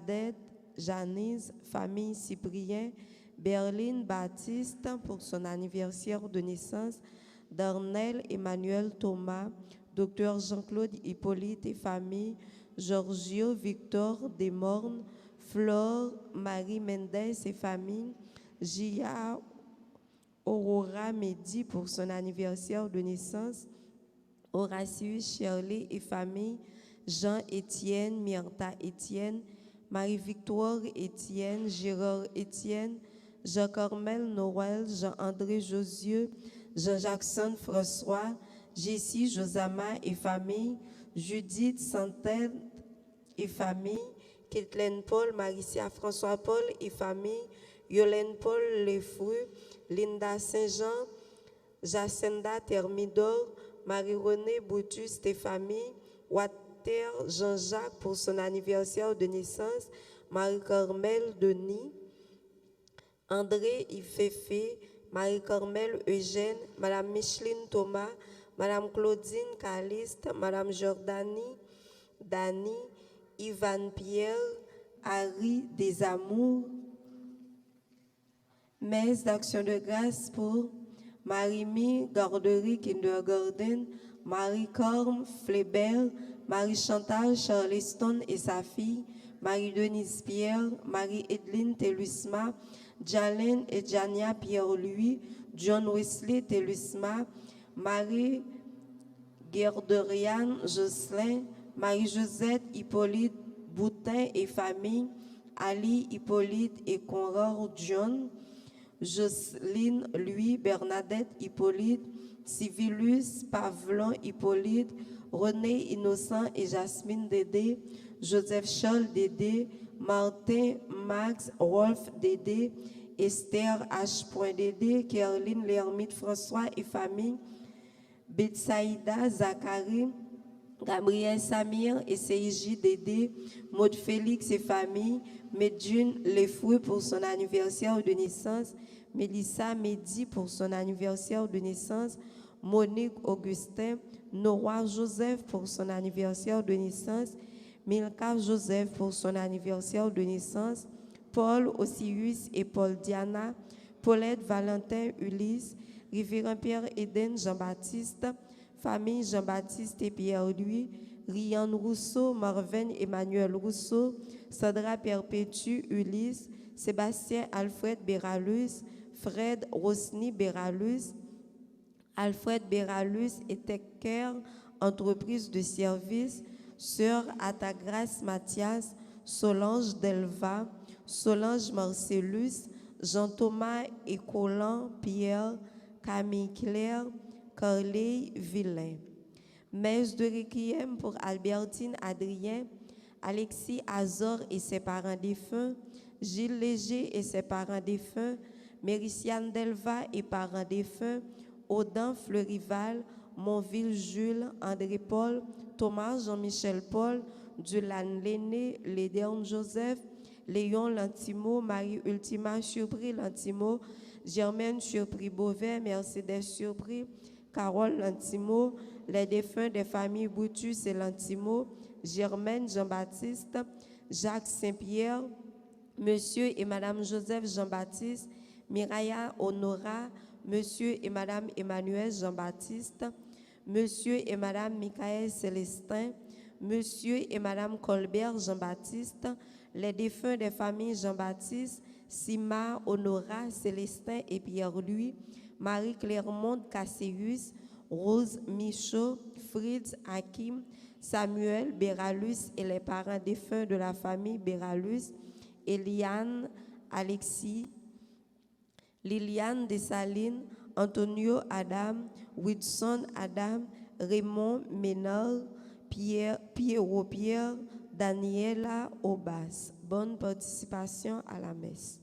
Bernadette, Janice, famille Cyprien, Berline Baptiste pour son anniversaire de naissance, Darnel Emmanuel Thomas, Dr Jean-Claude Hippolyte et famille, Giorgio Victor Desmornes, Flore Marie Mendes et famille, Gia Aurora Mehdi pour son anniversaire de naissance, Horatius Shirley et famille, Jean-Étienne, Myrta Étienne, Marie-Victoire Étienne, Gérard Étienne, Jean-Cormel Noël, Jean-André Josieux, Jean-Jackson François, Jessie Josama et famille, Judith Santel et famille, Kathleen Paul, Maricia François Paul et famille, Yolène Paul Lefru, Linda Saint-Jean, Jacinda Thermidor, Marie-Renée Boutus et famille, Water Jean-Jacques pour son anniversaire de naissance, Marie-Carmel Denis, André Iféfé, Marie-Carmel Eugène, Madame Micheline Thomas, Madame Claudine Caliste, Madame Jordanie, Dani, Ivan Pierre, Harry Desamours. Messe d'action de grâce pour Marie-Mi Garderie Kindergarten, Marie-Corme Flébert, Marie-Chantal Charleston et sa fille, Marie-Denise Pierre, Marie-Edline Telusma, Jalen et Jania Pierre-Louis, John Wesley Telusma, Marie Gerderian Jocelyn, Marie-Josette Hippolyte Boutin et famille, Ali Hippolyte et Conrad John, Jocelyne Louis, Bernadette Hippolyte, Civilus Pavlon Hippolyte, René Innocent et Jasmine Dédé, Joseph Charles Dédé, Martin Max Rolf Dédé, Esther H. Dédé, Caroline Lermite François et famille, Betsaïda Zachary, Gabriel Samir et CIJ Dédé, Maud Félix et famille, Medjune Lefoué pour son anniversaire de naissance, Mélissa Mehdi pour son anniversaire de naissance, Monique Augustin, Nora Joseph pour son anniversaire de naissance, Milka Joseph pour son anniversaire de naissance, Paul Osiris et Paul Diana, Paulette Valentin Ulysse, Révérend Pierre Eden Jean-Baptiste, famille Jean-Baptiste et Pierre-Louis, Rian Rousseau, Marvin Emmanuel Rousseau, Sandra Perpétue Ulysse, Sébastien Alfred Béralus, Fred Rosny Béralus, Alfred Béralus et Tecker, entreprise de service, Sœur Atagrace Mathias, Solange Delva, Solange Marcellus, Jean-Thomas Écolan Pierre, Camille Claire, Carly Villain. Messe de requiem pour Albertine Adrien, Alexis Azor et ses parents défunts, Gilles Léger et ses parents défunts, Mériciane Delva et parents défunts, Audin Fleurival, Monville Jules, André Paul, Thomas Jean-Michel Paul, Dulan Léné, Léderne Joseph, Léon Lantimo, Marie Ultima Surpris Lantimo, Germaine Surpris Beauvais, Mercedes Surpris, Carole Lantimo, les défunts des familles Boutus et Lantimo, Germaine Jean-Baptiste, Jacques Saint-Pierre, Monsieur et Madame Joseph Jean-Baptiste, Miraya Honora, Monsieur et Madame Emmanuel Jean-Baptiste, Monsieur et Madame Michael Célestin, Monsieur et Madame Colbert Jean-Baptiste, les défunts des familles Jean-Baptiste, Sima, Honora, Célestin et Pierre-Louis, Marie Clermont Cassius, Rose Michaud, Fritz Hakim, Samuel Béralus et les parents défunts de la famille Béralus, Eliane, Alexis, Liliane Dessalines, Antonio Adam, Wilson Adam, Raymond Ménard, Pierrot Pierre, Daniela Obas. Bonne participation à la messe.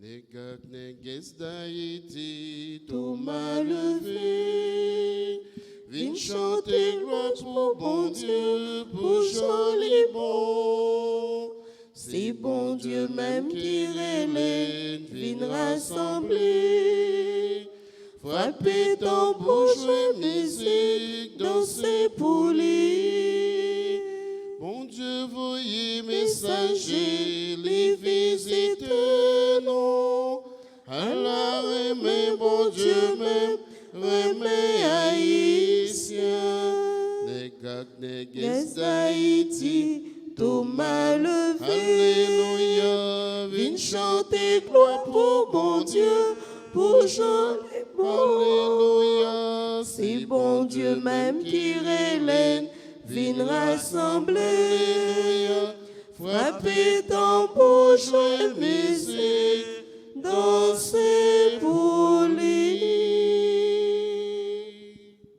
Negak neges d'Haïti, tout m'a levé. Vin chanter gloire pour bon Dieu, pour joli bon. C'est bon Dieu même qui relève, vin rassembler. Frapper tambour, jouer musique, danser pour lui. Bon Dieu, voyez messager, les visiteurs, non. Allah remet, bon Dieu même, remet haïtien. Negak, neges d'Haïti, tout m'a levé. Alléluia, vin chanter gloire pour bon Dieu, pour joli bon. Alléluia, c'est bon Dieu même qui relève, vin rassembler. Alléluia, frapper tambour, jouer musique, danser pour lui.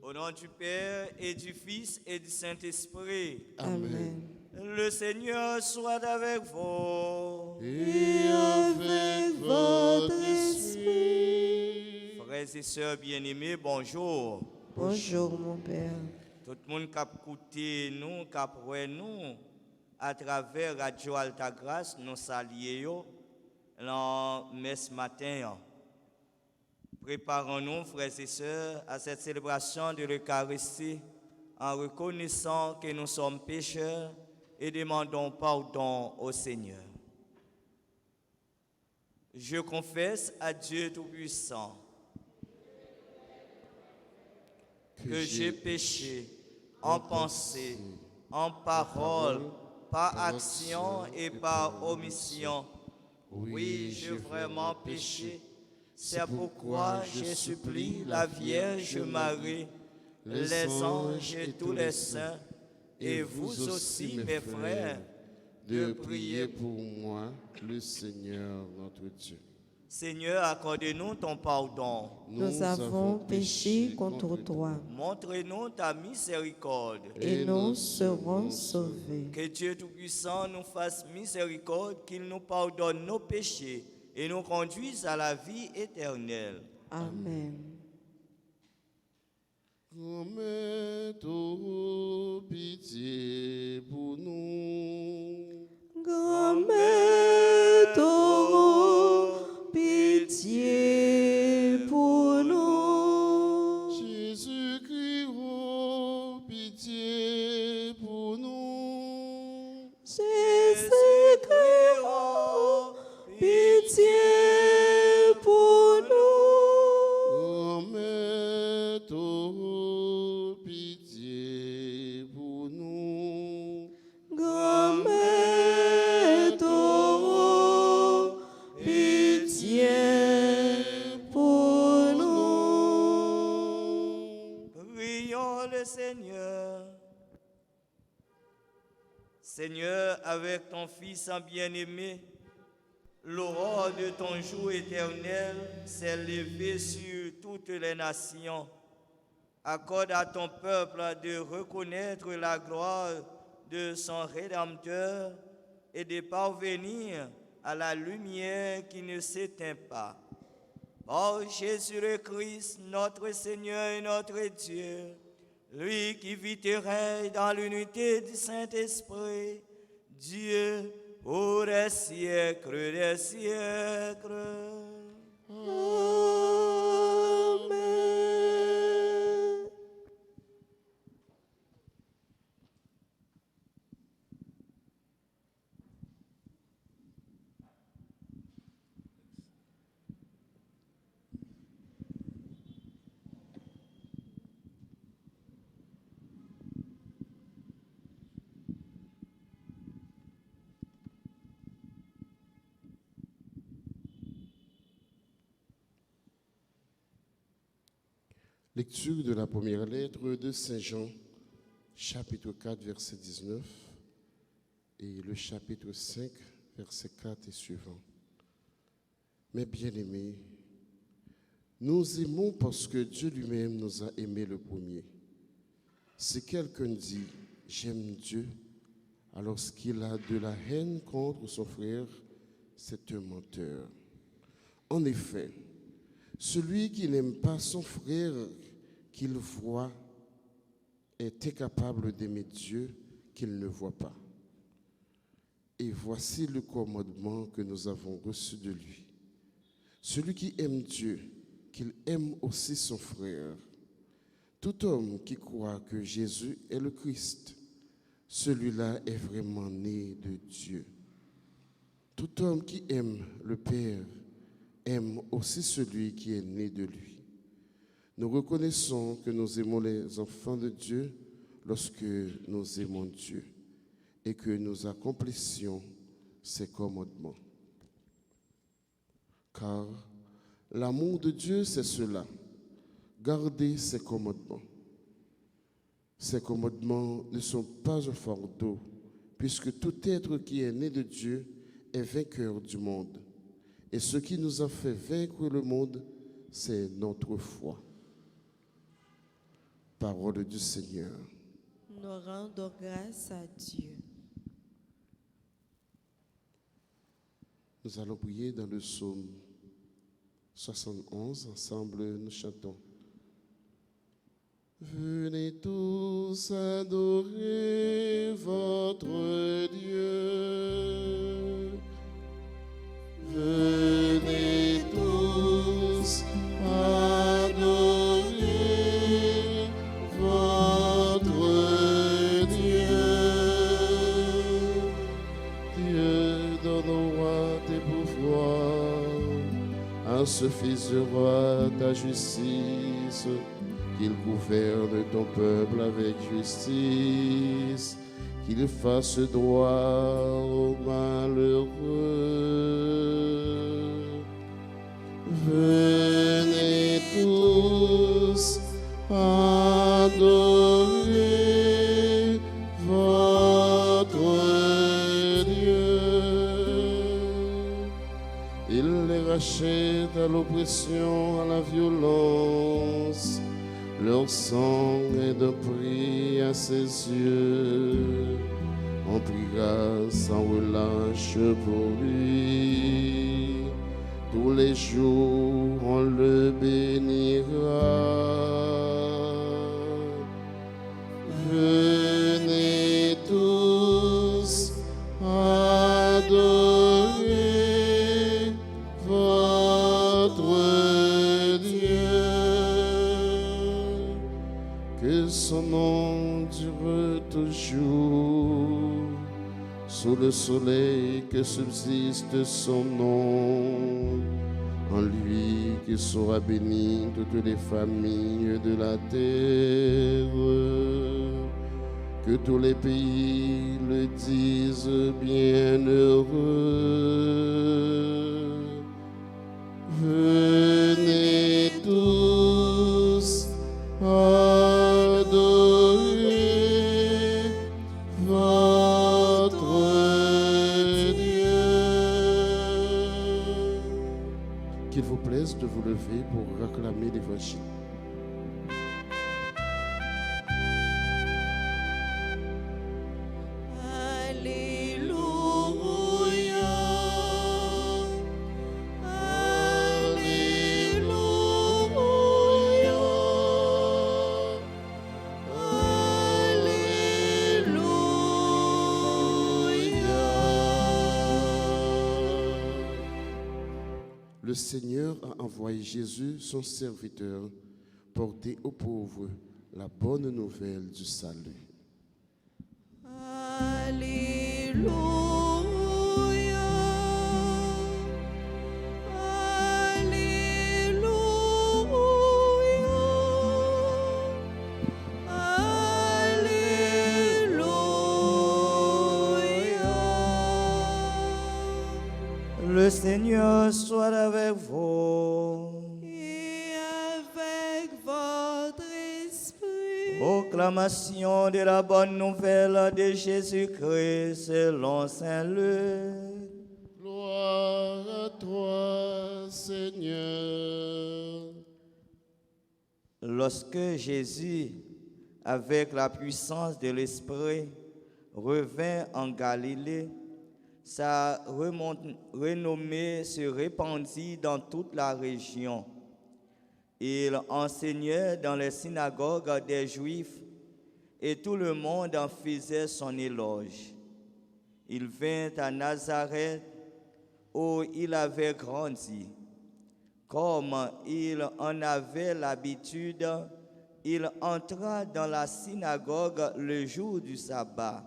Au nom du Père et du Fils et du Saint-Esprit. Amen. Le Seigneur soit avec vous. Et avec votre esprit. Frères et sœurs bien-aimés, bonjour. Bonjour, mon Père. Tout le monde qui a écouté nous, qui a pris nous, à travers Radio Altagrace, nous saluons dans messe matin. Préparons-nous, frères et sœurs, à cette célébration de l'Eucharistie en reconnaissant que nous sommes pécheurs et demandons pardon au Seigneur. Je confesse à Dieu Tout-Puissant que j'ai péché en pensée, en parole, par action et par omission. Oui, j'ai vraiment péché. C'est pourquoi je supplie la Vierge Marie, les anges et tous les saints, et vous aussi, mes frères, de prier pour moi, le Seigneur notre Dieu. Seigneur, accorde-nous ton pardon. Nous avons péché contre toi Montre-nous ta miséricorde. et nous serons sauvés. Que Dieu Tout-Puissant nous fasse miséricorde, qu'il nous pardonne nos péchés et nous conduise à la vie éternelle. Amen. Grand-mère, pitié pour nous. Grand-mère, t'auras pitié pour nous. Jésus-Christ, oh, pitié pour nous. Jésus-Christ, oh, pitié pour nous. Grand-mère, oh, pitié pour nous. Grand-mère, t'auras pitié pour nous. Prions le Seigneur. Seigneur, avec ton Fils en bien-aimé, l'aurore de ton jour éternel s'est levée sur toutes les nations. Accorde à ton peuple de reconnaître la gloire de son Rédempteur et de parvenir à la lumière qui ne s'éteint pas. Par Jésus le Christ, notre Seigneur et notre Dieu, lui qui vit et règne dans l'unité du Saint-Esprit, Dieu pour les siècles des siècles. Amen. Lecture de la première lettre de Saint Jean, chapitre 4, verset 19, et le chapitre 5, verset 4 et suivant. Mes bien-aimés, nous aimons parce que Dieu lui-même nous a aimés le premier. Si quelqu'un dit « j'aime Dieu », alors qu'il a de la haine contre son frère, c'est un menteur. En effet, celui qui n'aime pas son frère qu'il voit est incapable d'aimer Dieu qu'il ne voit pas. Et voici le commandement que nous avons reçu de lui. Celui qui aime Dieu, qu'il aime aussi son frère. Tout homme qui croit que Jésus est le Christ, celui-là est vraiment né de Dieu. Tout homme qui aime le Père aime aussi celui qui est né de lui. Nous reconnaissons que nous aimons les enfants de Dieu lorsque nous aimons Dieu et que nous accomplissions ses commandements. Car l'amour de Dieu, c'est cela, garder ses commandements. Ces commandements ne sont pas un fardeau, puisque tout être qui est né de Dieu est vainqueur du monde. Et ce qui nous a fait vaincre le monde, c'est notre foi. Parole du Seigneur. Nous rendons grâce à Dieu. Nous allons prier dans le psaume 71. Ensemble, nous chantons. Venez tous adorer votre Dieu. Venez tous adorer votre Dieu. Dieu donne-moi tes pouvoirs, à ce fils du roi ta justice, qu'il gouverne ton peuple avec justice, qu'il fasse droit aux malheureux. Venez tous adorer votre Dieu. Il les rachète à l'oppression, à la violence. Leur sang est de prix à ses yeux. On priera sans relâche pour lui. Tous les jours on le bénira. Venez tous adorer votre Dieu. Que son nom dure toujours, sous le soleil que subsiste son nom. En lui qui sera béni toutes les familles de la terre. Que tous les pays le disent bienheureux. Venez tous adorer votre Dieu. Qu'il vous plaise de vous lever pour acclamer l'Évangile. Le Seigneur a envoyé Jésus, son serviteur, porter aux pauvres la bonne nouvelle du salut. Alléluia. Le Seigneur soit avec vous. Et avec votre esprit. Proclamation de la bonne nouvelle de Jésus-Christ selon Saint Luc. Gloire à toi, Seigneur. Lorsque Jésus, avec la puissance de l'Esprit, revint en Galilée, sa renommée se répandit dans toute la région. Il enseignait dans les synagogues des Juifs et tout le monde en faisait son éloge. Il vint à Nazareth où il avait grandi. Comme il en avait l'habitude, il entra dans la synagogue le jour du sabbat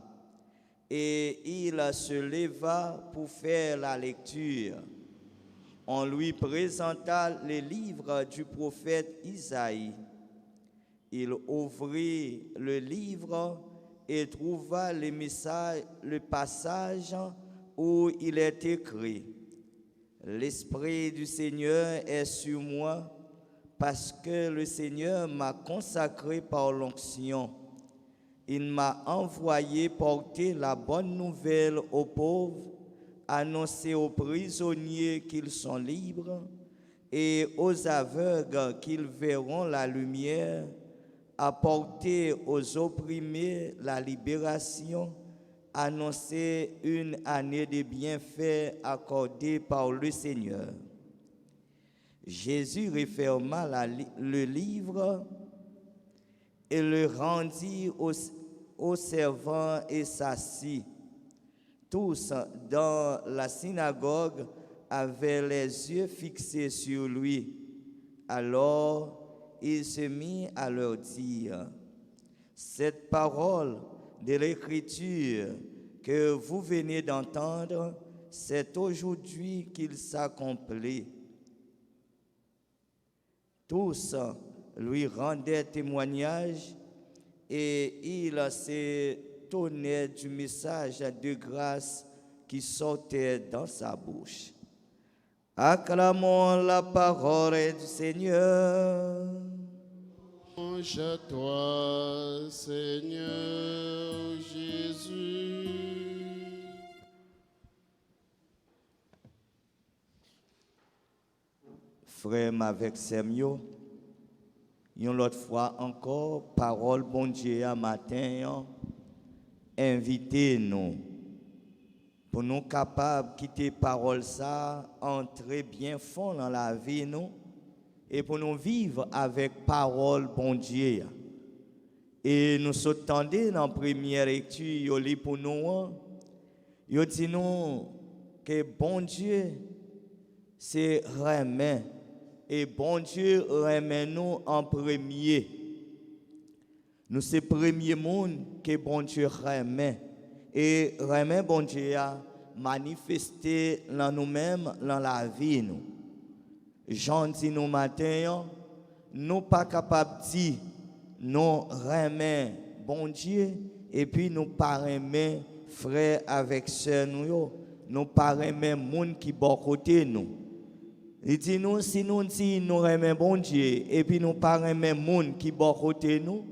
et il se leva pour faire la lecture. On lui présenta les livres du prophète Isaïe. Il ouvrit le livre et trouva le passage où il est écrit: L'Esprit du Seigneur est sur moi, parce que le Seigneur m'a consacré par l'onction. Il m'a envoyé porter la bonne nouvelle aux pauvres, annoncer aux prisonniers qu'ils sont libres et aux aveugles qu'ils verront la lumière, apporter aux opprimés la libération, annoncer une année de bienfaits accordée par le Seigneur. Jésus referma le livre et le rendit aux servants et s'assit. Tous dans la synagogue avaient les yeux fixés sur lui. Alors il se mit à leur dire: Cette parole de l'Écriture que vous venez d'entendre, c'est aujourd'hui qu'il s'accomplit. Tous lui rendaient témoignage et il s'étonnait du message de grâce qui sortait dans sa bouche. Acclamons la parole du Seigneur. Louange à toi, Seigneur Jésus. Frère avec Semio, une autre fois encore, parole bon Dieu à matin, invitez-nous pour nous capables de quitter parole ça, entrer bien fond dans la vie nous et pour nous vivre avec parole bon Dieu. Et nous s'attendons dans la première lecture, il pour nous, il dit nous que bon Dieu c'est remet. Et bon Dieu remet nous en premier. Nous c'est le premier monde que bon Dieu remet. Et remet bon Dieu a manifesté dans nous-mêmes, dans la vie nous. Jean dit nous matin, nous pas capables de dire nous remet bon Dieu et puis nous pas remet frère avec sœur nous pas remet monde qui bon côté nous. Il dit nous, si nous disons nous remet bon Dieu et puis nous pas remet monde qui bon côté nous,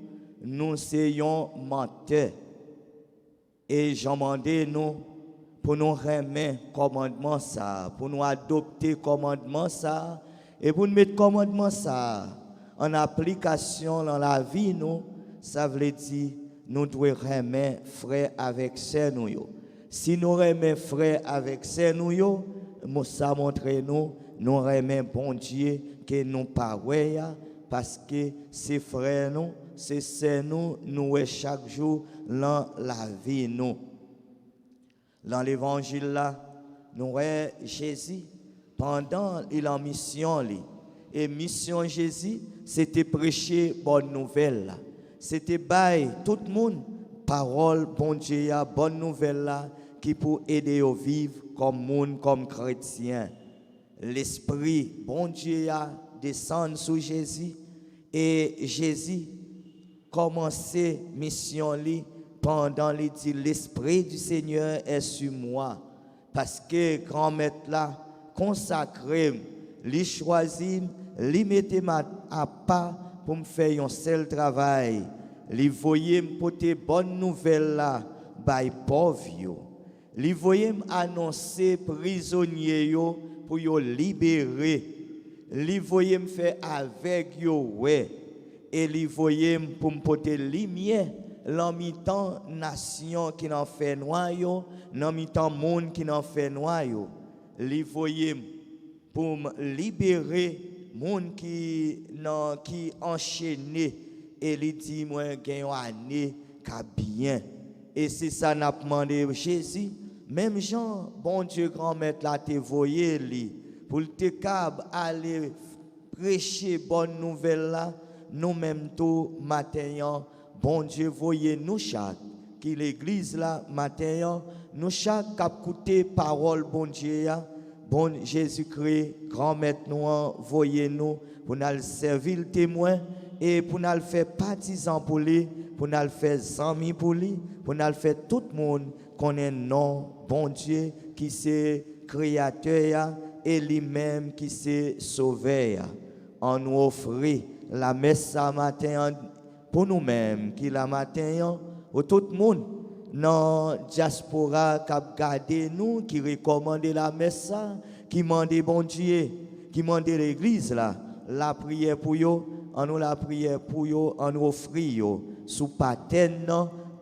nous soyons menteurs. Et j'en demande nous pour nous remettre commandement ça, pour nous adopter commandement ça et pour nous mettre commandement ça en application dans la vie nous, ça veut dire nous devons remettre frère avec sœur nous. Si nous remettons frère avec sœur nous, ça montre nous remettons bon Dieu que nous pas parce que c'est frères nous, c'est sœurs nous chaque jour dans la vie nous. Dans l'évangile là, nous voyons Jésus pendant il en mission et mission Jésus c'était prêcher bonne nouvelle là. C'était bailler tout le monde parole bon Dieu bonne nouvelle là qui pour aider au vivre comme monde comme chrétien. L'esprit bon Dieu descend sur Jésus et Jésus commençait mission li pendant il dit l'esprit du Seigneur est sur moi parce que grand maître là consacré li choisi li mettait à pas pour me faire un seul travail li voyait me porter bonne nouvelle là by pauvre yo li voyait annoncer prisonnier yo pour yo libérer li voyait me faire avec yo ouais et li voyait pour me porter lumière l'en mi-temps nation qui n'en fait noyau, l'en mi-temps monde qui n'en fait noyau. Li voyé pour me libérer monde qui enchaîné et li dit moi gagne année ka bien. Et c'est ça n'a demandé Jésus, même Jean, bon Dieu grand maître là te voyé li pour te cab aller prêcher bonne nouvelle là, nous même tout matin, bon Dieu voyez nous chaque qui l'église là matin, nous chaque cap écouter parole bon Dieu ya, bon Jésus-Christ grand maître nous voyez nous pour nous servir le témoin et pour nous faire partisans pour lui, pour nous faire amis pour lui, pour nous faire tout le monde connaît non bon Dieu qui c'est créateur et lui-même qui c'est sauveur. On nous offre la messe ce matin pour nous-mêmes, qui la matin au tout le monde dans diaspora qui a gardé nous, qui recommande la messe, qui demande bon Dieu, qui demande l'église là, la prière pour eux, on nous la prière pour eux, on nous offre sous patène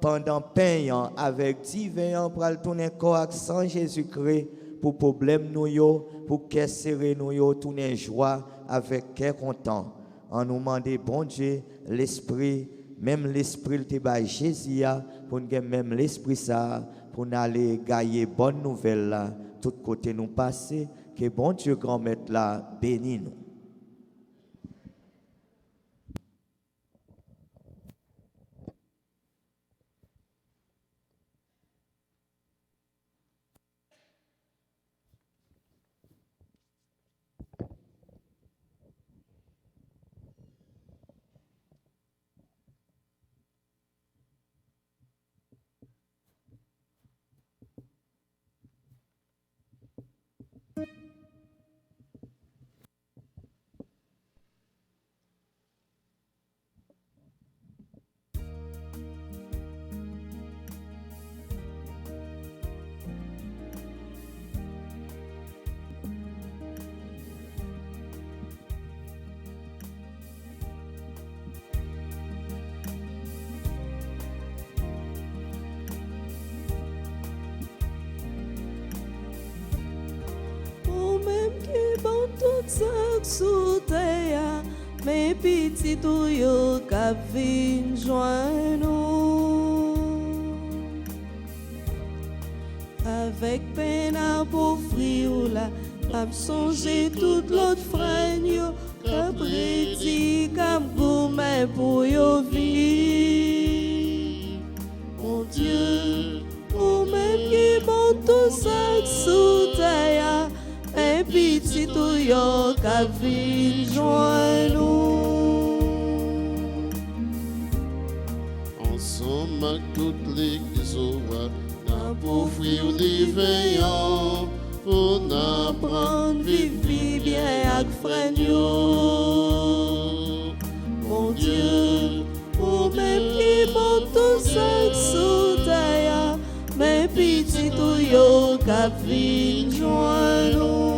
pendant payant avec divin pour le tourner corps sans Jésus-Christ pour problème nous yo, pour qu'est serrer nous yo tourner joie avec cœur content. On nous demande bon Dieu l'esprit, même l'esprit te bail Jésus pour nous même l'esprit ça pour nous aller gagner bonne nouvelle là tout côté nous passer que bon Dieu grand maître là bénis nous. Sous terre, mes petits tuyaux qui viennent joindre nous. Avec peine à offrir là, à songer toute l'autre frère, qui prédit comme gourmet pour y vivre. Mon Dieu, vous-même qui monte tout ça sous terre. Un petit tuyau qui vient joindre nous. Ensemble avec toute l'église, n'a pour offrir des veillants, pour apprendre vivre bien avec frère. Mon Dieu, vous-même qui monte tout ça sous terre, mes petits tuyaux qui viennent joindre nous.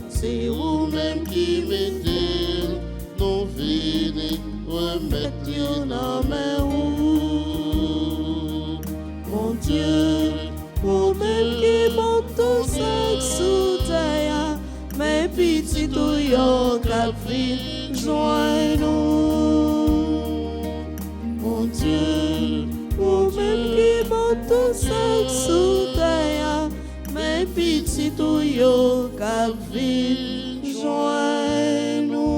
C'est vous-même qui mettez nos vies, remettez dans mes roues. Mon Dieu, vous-même qui monte tout ça sous terre, mes petits tuyaux qui viennent joindre nous. Mon Dieu, vous-même qui monte tout ça sous terre, mes petits tuyaux qui viennent joindre nous.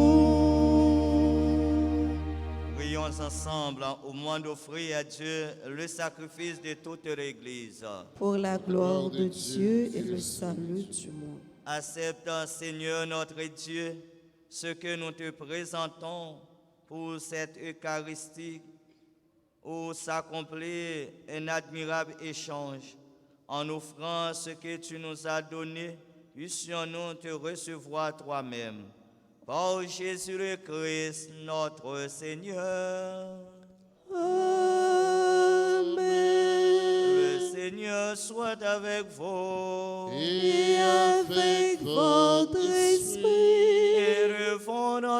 Prions ensemble au moins d'offrir à Dieu le sacrifice de toute l'Église. Pour la gloire de Dieu et le salut du monde. Accepte, Seigneur notre Dieu, ce que nous te présentons pour cette Eucharistie où s'accomplit un admirable échange. En offrant ce que tu nous as donné, puissions-nous te recevoir toi-même. Par Jésus le Christ, notre Seigneur. Amen. Le Seigneur soit avec vous. Et avec votre esprit. Et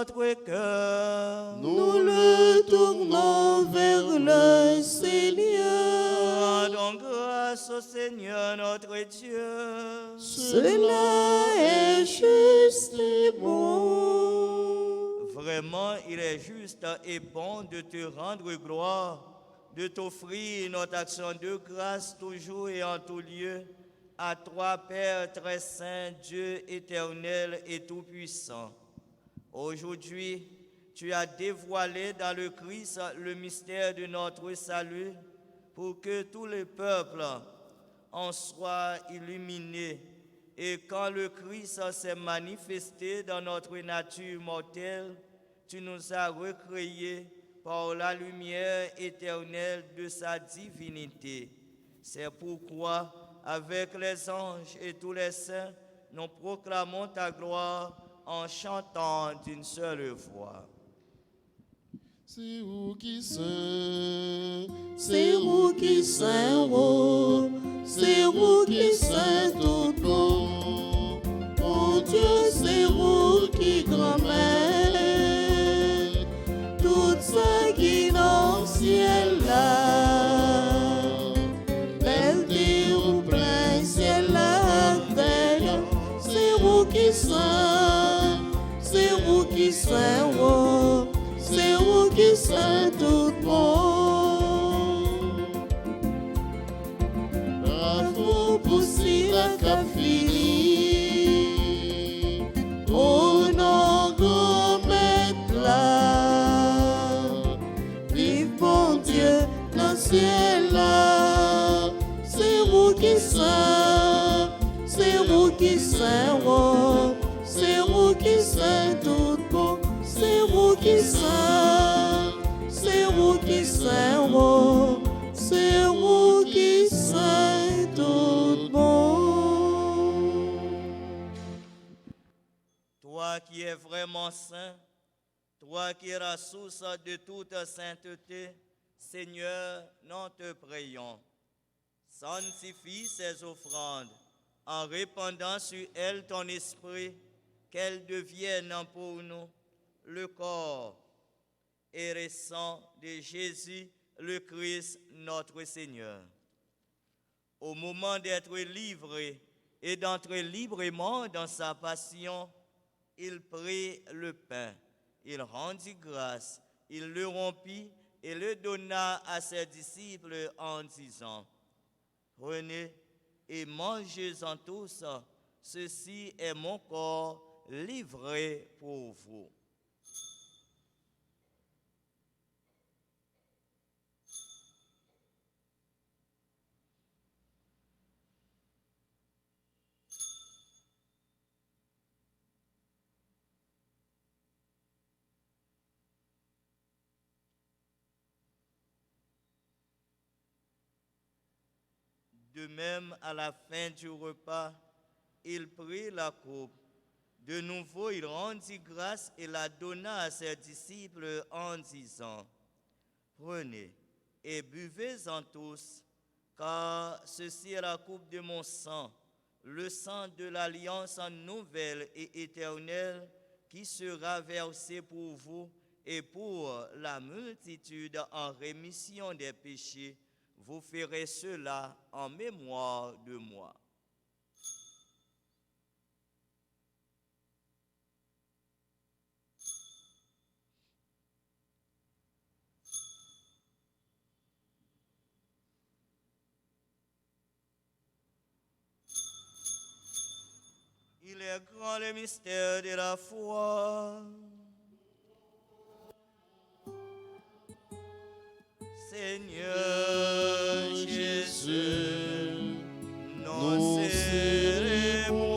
notre cœur. Nous le tournons vers le Seigneur. Rendons grâce au Seigneur notre Dieu. Cela est juste et bon. Vraiment, il est juste et bon de te rendre gloire, de t'offrir notre action de grâce toujours et en tout lieu, à toi, Père très saint, Dieu éternel et tout-puissant. Aujourd'hui, tu as dévoilé dans le Christ le mystère de notre salut pour que tous les peuples en soient illuminés. Et quand le Christ s'est manifesté dans notre nature mortelle, tu nous as recréés par la lumière éternelle de sa divinité. C'est pourquoi, avec les anges et tous les saints, nous proclamons ta gloire en chantant d'une seule voix. C'est vous qui saint, C'est vous qui saint, oh, c'est vous qui saint tout bon. Mon Dieu, c'est vous qui grand-mère, tout ça qui dans le ciel là. Belleté ou plein ciel là, terre, c'est vous qui saint, oh, c'est vous qui saint tout bon. Bravo pour si la cap fini, oh non, grand maître là. Vive bon Dieu dans le ciel là, c'est vous qui saint, oh, c'est vous qui saint tout bon, c'est vous qui saint, oh, c'est vous qui saint tout bon. Toi qui es vraiment saint, toi qui es la source de toute sainteté, Seigneur, nous te prions. Sanctifie ces offrandes en répandant sur elles ton esprit, qu'elles deviennent pour nous le corps et le sang de Jésus, le Christ, notre Seigneur. Au moment d'être livré et d'entrer librement dans sa passion, il prit le pain, il rendit grâce, il le rompit et le donna à ses disciples en disant: Prenez et mangez-en tous, ceci est mon corps livré pour vous. De même, à la fin du repas, il prit la coupe. De nouveau, il rendit grâce et la donna à ses disciples en disant: Prenez et buvez-en tous, car ceci est la coupe de mon sang, le sang de l'alliance nouvelle et éternelle, qui sera versé pour vous et pour la multitude en rémission des péchés. Vous ferez cela en mémoire de moi. Il est grand le mystère de la foi. Seigneur Jésus, nous célébrons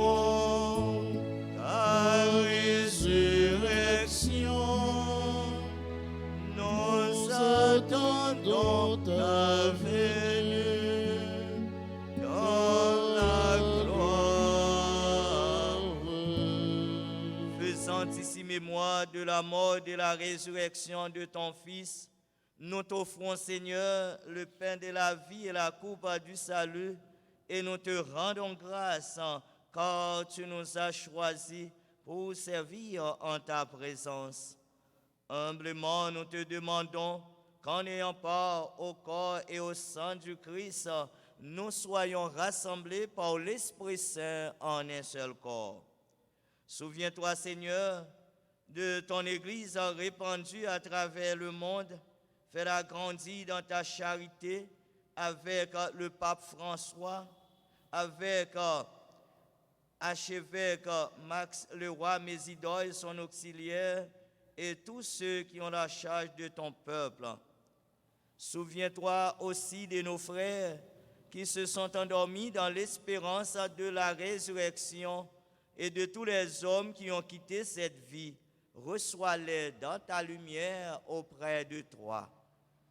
ta résurrection. Nous attendons ta venue dans la gloire. Faisant ici mémoire de la mort et de la résurrection de ton Fils, nous t'offrons, Seigneur, le pain de la vie et la coupe du salut, et nous te rendons grâce, car tu nous as choisis pour servir en ta présence. Humblement, nous te demandons qu'en ayant part au corps et au sang du Christ, nous soyons rassemblés par l'Esprit Saint en un seul corps. Souviens-toi, Seigneur, de ton Église répandue à travers le monde. Fais-la grandir dans ta charité avec le pape François, avec archevêque Max le roi Mésidore, son auxiliaire, et tous ceux qui ont la charge de ton peuple. Souviens-toi aussi de nos frères qui se sont endormis dans l'espérance de la résurrection et de tous les hommes qui ont quitté cette vie. Reçois-les dans ta lumière auprès de toi.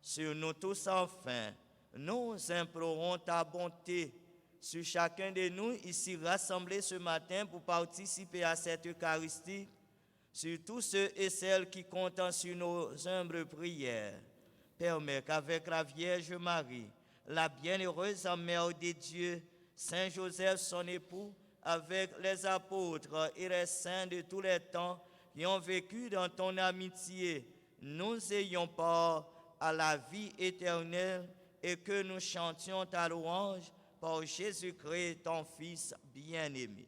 Sur nous tous enfin, nous implorons ta bonté sur chacun de nous ici rassemblés ce matin pour participer à cette Eucharistie, sur tous ceux et celles qui comptent sur nos humbles prières. Permets qu'avec la Vierge Marie, la bienheureuse Mère de Dieu, Saint Joseph son époux, avec les apôtres et les saints de tous les temps qui ont vécu dans ton amitié, nous ayons part à la vie éternelle et que nous chantions ta louange par Jésus-Christ, ton Fils bien-aimé.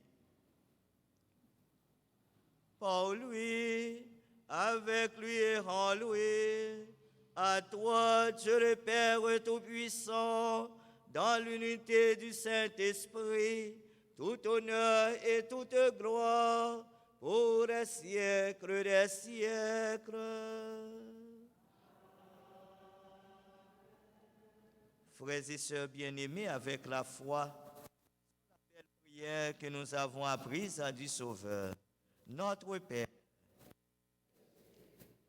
Par lui, avec lui et en lui, à toi, Dieu le Père Tout-Puissant, dans l'unité du Saint-Esprit, tout honneur et toute gloire pour les siècles des siècles. Frères et sœurs bien-aimés, avec la foi, la belle prière que nous avons apprise du Sauveur. Notre Père,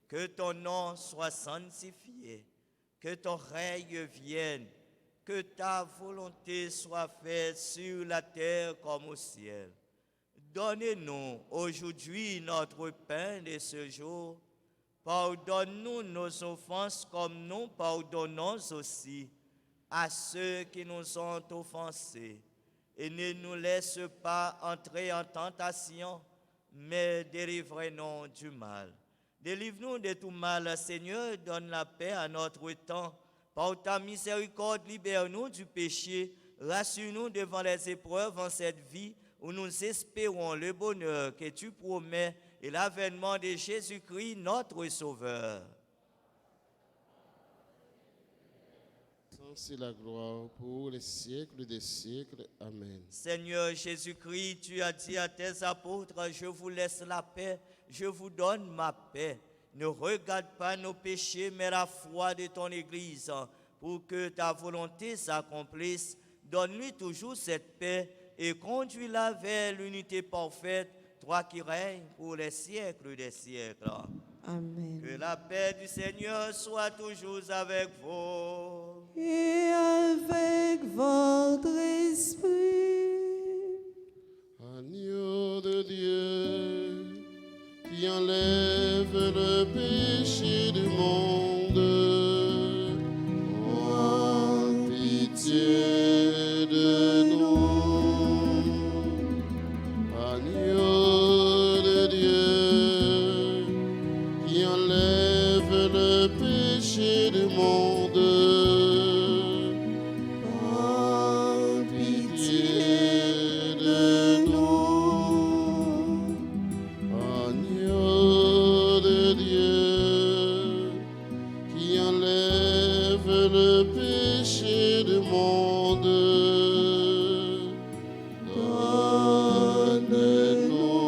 que ton nom soit sanctifié, que ton règne vienne, que ta volonté soit faite sur la terre comme au ciel. Donne-nous aujourd'hui notre pain de ce jour. Pardonne-nous nos offenses comme nous pardonnons aussi à ceux qui nous ont offensés. Et ne nous laisse pas entrer en tentation, mais délivre-nous du mal. Délivre-nous de tout mal, Seigneur, donne la paix à notre temps. Par ta miséricorde, libère-nous du péché, rassure-nous devant les épreuves en cette vie où nous espérons le bonheur que tu promets et l'avènement de Jésus-Christ, notre Sauveur. C'est la gloire pour les siècles des siècles. Amen. Seigneur Jésus-Christ, tu as dit à tes apôtres, je vous laisse la paix, je vous donne ma paix. Ne regarde pas nos péchés, mais la foi de ton Église, pour que ta volonté s'accomplisse. Donne-lui toujours cette paix et conduis-la vers l'unité parfaite, toi qui règnes pour les siècles des siècles. Amen. Que la paix du Seigneur soit toujours avec vous. Et avec votre esprit. Agneau de Dieu, qui enlève le péché du monde, en pitié de nous. Agneau de Dieu, qui enlève le péché du monde, en pitié de nous. Agneau de Dieu, qui enlève le péché du monde, donne-nous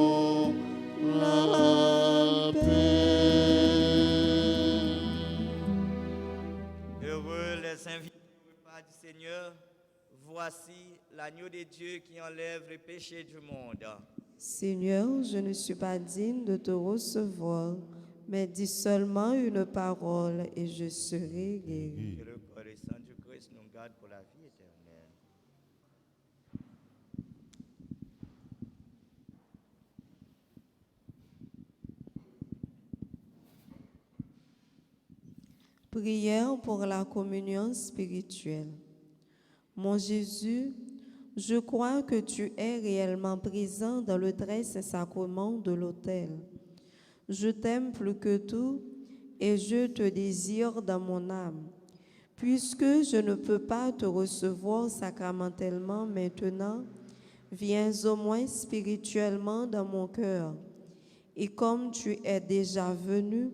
la paix. Heureux les invités au repas du Seigneur. Voici l'agneau de Dieu qui enlève le péché du monde. Seigneur, je ne suis pas digne de te recevoir, mais dis seulement une parole et je serai guéri. Que le corps et sang du Christ nous garde pour la vie éternelle. Prière pour la communion spirituelle. Mon Jésus, Je crois que tu es réellement présent dans le très saint sacrement de l'autel. Je t'aime plus que tout et je te désire dans mon âme. Puisque je ne peux pas te recevoir sacramentellement maintenant, viens au moins spirituellement dans mon cœur. Et comme tu es déjà venu,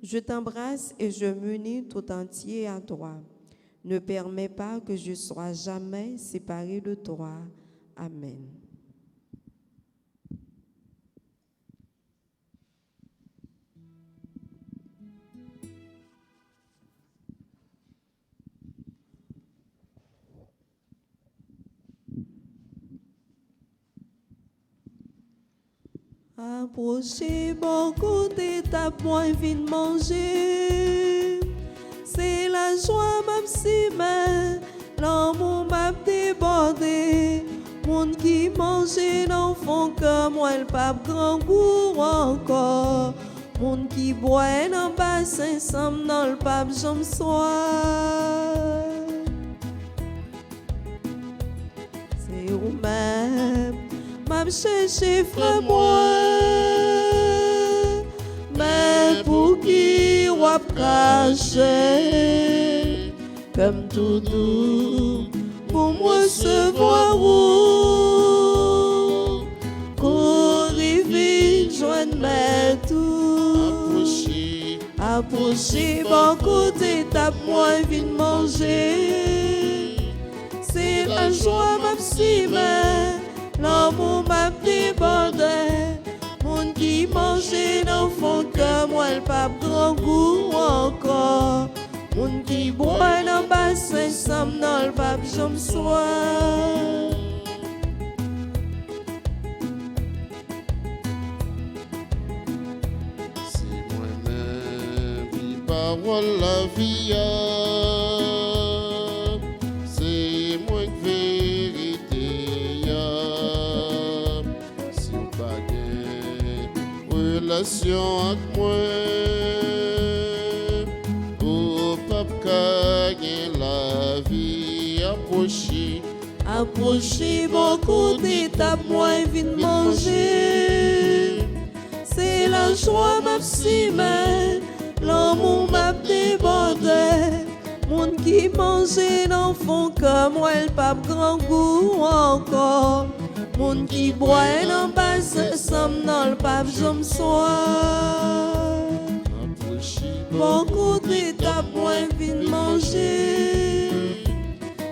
je t'embrasse et je m'unis tout entier à toi. Ne permets pas que je sois jamais séparé de toi. Amen. Approchez bon côté, tape moins vite manger. C'est la joie m'a si mais l'amour m'a débordé. Monde qui mange dans fond comme moi le pape grand goût encore. Monde qui boit dans bassin somme dans le pape j'aime soir. C'est où même m'a cherché frère moi. Mais pour qui wap caché comme tout doux pour moi recevoir où qu'arrive joindre mes tout approcher bon côté tape moi vite manger c'est la joie m'a si mais l'amour m'a débordé. Moun qui mange dans fond comme moi le pape grand goût encore. Moun qui boit dans bassin somme dans le pape j'aime soir. C'est moi-même qui parole la vie. C'est moi qui vérité. Si on pas relation avec moi, au pape gagner la vie approcher. Approchez bon côté tape moi vite manger. C'est la joie m'a si mais l'amour m'a débordé. Monde qui mange dans fond comme moi le pape grand goût encore. Monde qui boit dans bassin somme dans le pape j'aime soir. Bon côté tape moi vite manger.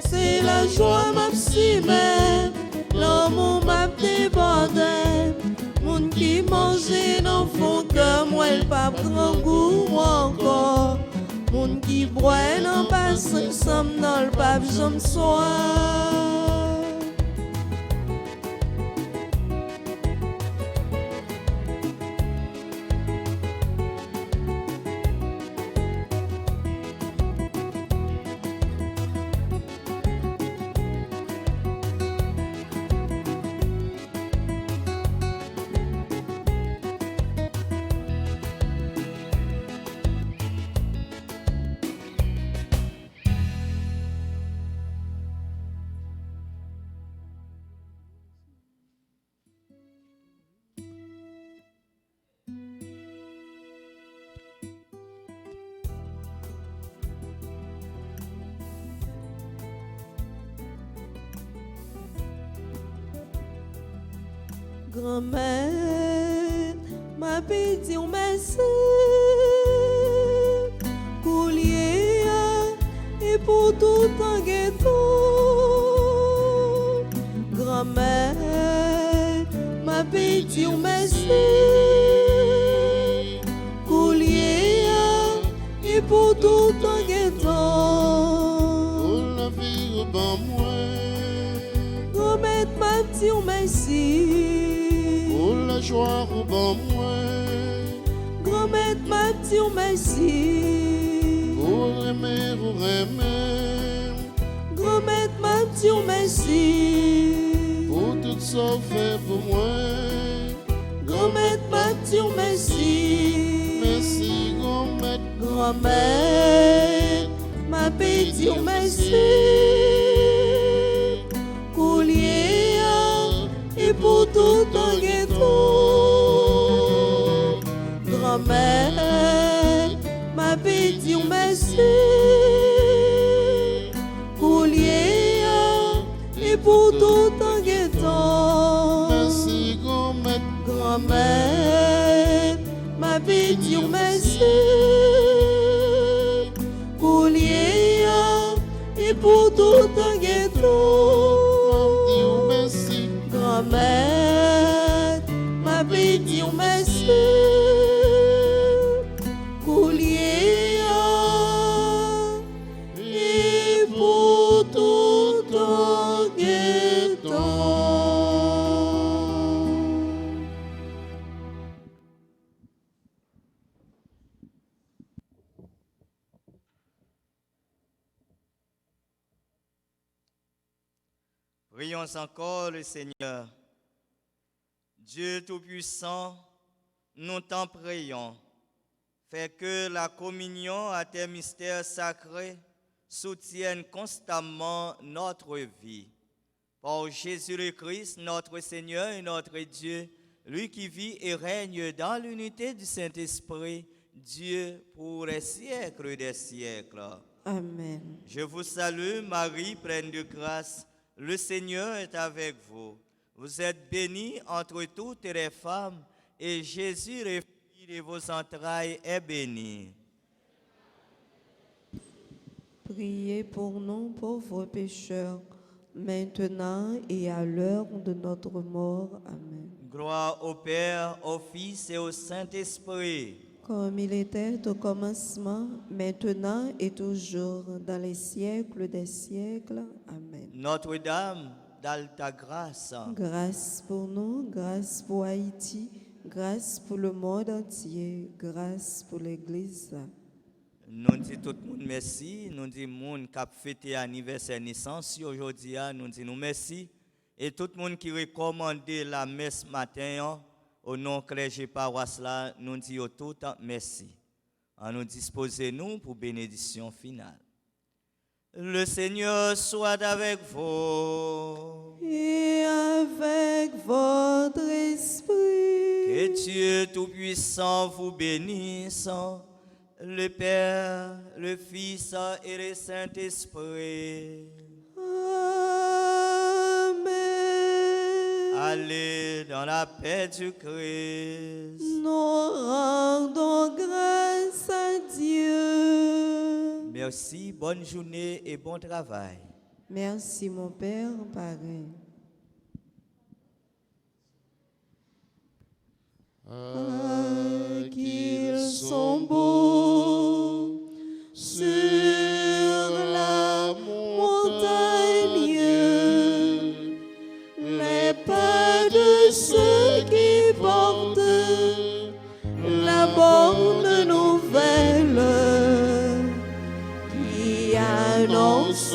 C'est la joie m'a si mais l'amour m'a débordé. Monde qui mange dans fond comme moi le pape grand goût encore. Monde qui boit dans bassin somme dans le pape j'aime soir. Grand-mère m'a pété un merci coulier et pour tout en ghetto. Grand-mère m'a pété un merci coulier et pour tout en ghetto. Oh la vie au ban moi. Grand-mère m'a dit un merci. Oh la joie au ban moi. Grand-mère m'a dit merci. Oh remè, oh remè. Grand-mère m'a dit merci. Pour tout ça fait pour moi. Grand-mère m'a dit merci. Merci grand-mère. Grand-mère m'a dit merci. Coulier ghetto. Grand-mère, ma petit merci. Coulier et pour tout en ghetto. Merci, grand-mère. Grand-mère, ma petit merci. Coulier et pour tout en ghetto. Merci. Grand-mère, ma petit merci. Coulier et pour tout en ghetto. Prions encore le Seigneur. Dieu Tout-Puissant, nous t'en prions. Fais que la communion à tes mystères sacrés soutienne constamment notre vie. Par Jésus le Christ, notre Seigneur et notre Dieu, lui qui vit et règne dans l'unité du Saint-Esprit, Dieu pour les siècles des siècles. Amen. Je vous salue, Marie, pleine de grâce. Le Seigneur est avec vous. Vous êtes bénie entre toutes les femmes, et Jésus, le fruit de vos entrailles, est béni. Priez pour nous, pauvres pécheurs, maintenant et à l'heure de notre mort. Amen. Gloire au Père, au Fils et au Saint-Esprit. Comme il était au commencement, maintenant et toujours, dans les siècles des siècles. Amen. Notre-Dame d'Alta Grâce, Grâce pour nous, grâce pour Haïti, grâce pour le monde entier, grâce pour l'Église. nous disons tout le monde merci, nous disons monde qui a fêté l'anniversaire de naissance aujourd'hui, nous disons merci. Et tout le monde qui recommande la messe matin, au nom clergé paroisse là, nous disons tout merci. En nous disposer nous pour bénédiction finale. Le Seigneur soit avec vous. Et avec votre esprit. Que Dieu Tout-Puissant vous bénisse, le Père, le Fils et le Saint-Esprit. Amen. Allez dans la paix du Christ. Nous rendons grâce à Dieu. Merci, bonne journée et bon travail. Merci mon Père, pareil. Ah, qu'ils sont beaux sur la montagne, les pas de ceux qui portent la bonne nouvelle, qui annoncent